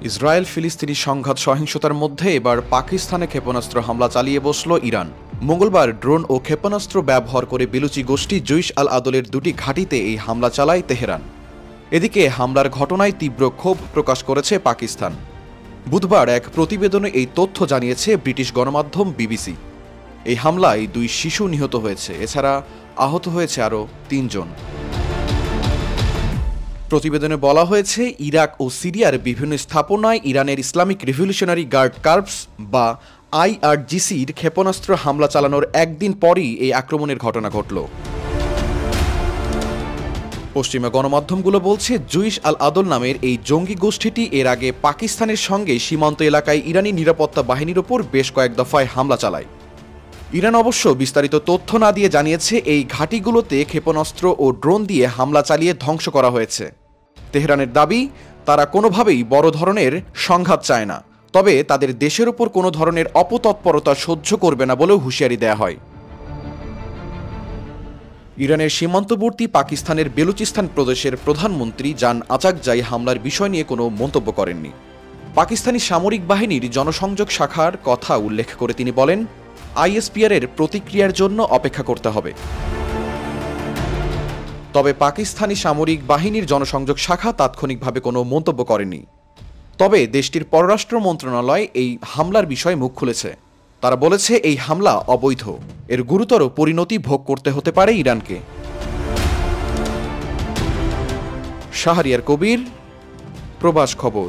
Israel ফিলিস্তিনি সংঘাত সহিংসতার মধ্যে এবার পাকিস্তানে ক্ষেপণাস্ত্র হামলা চালিয়ে বসল ইরান। মঙ্গলবার ড্রোন ও ক্ষেপণাস্ত্র ব্যবহার করে বেলুচি গোষ্ঠী জৈশ আল আদলের দুটি ঘাঁটিতে এই হামলা চালায় তেহরান। এদিকে হামলার ঘটনায় তীব্র ক্ষোভ প্রকাশ করেছে পাকিস্তান। বুধবার এক প্রতিবেদনে এই তথ্য জানিয়েছে ব্রিটিশ গণমাধ্যম বিবিসি। এই হামলায় 2 শিশু নিহত হয়েছে, এছাড়া আহত হয়েছে আরও 3 জন। প্রতিবেদনে বলা হয়েছে, ইরাক ও সিরিয়ার বিভিন্ন স্থাপনায় ইরানের ইসলামিক রিভলিউশনারি গার্ড কর্পস বা IRGCর ক্ষেপণাস্ত্র হামলা চালানোর একদিন পরই এই আক্রমণের ঘটনা ঘটল। পশ্চিমা গণমাধ্যমগুলো বলছে, জৈশ আল আদল নামের এই জঙ্গি গোষ্ঠীটি এর আগে পাকিস্তানের সঙ্গে সীমান্ত এলাকায় ইরানি নিরাপত্তা বাহিনীর ওপর বেশ কয়েক দফায় হামলা চালায়। ইরান অবশ্য বিস্তারিত তথ্য না দিয়ে জানিয়েছে, এই ঘাঁটিগুলোতে ক্ষেপণাস্ত্র ও ড্রোন দিয়ে হামলা চালিয়ে ধ্বংস করা হয়েছে। তেহরানের দাবি, তারা কোনোভাবেই বড় ধরনের সংঘাত চায় না, তবে তাদের দেশের ওপর কোনো ধরনের অপতৎপরতা সহ্য করবে না বলেও হুঁশিয়ারি দেয়া হয়। ইরানের সীমান্তবর্তী পাকিস্তানের বেলুচিস্তান প্রদেশের প্রধানমন্ত্রী জান আচাকজাই হামলার বিষয় নিয়ে কোনো মন্তব্য করেননি। পাকিস্তানি সামরিক বাহিনীর জনসংযোগ শাখার কথা উল্লেখ করে তিনি বলেন, ISPR এর প্রতিক্রিয়ার জন্য অপেক্ষা করতে হবে। তবে পাকিস্তানি সামরিক বাহিনীর জনসংযোগ শাখা তাৎক্ষণিকভাবে কোনো মন্তব্য করেনি। তবে দেশটির পররাষ্ট্র মন্ত্রণালয় এই হামলার বিষয়ে মুখ খুলেছে। তারা বলেছে, এই হামলা অবৈধ, এর গুরুতর পরিণতি ভোগ করতে হতে পারে ইরানকে। শাহরিয়ার কবির, প্রবাস খবর।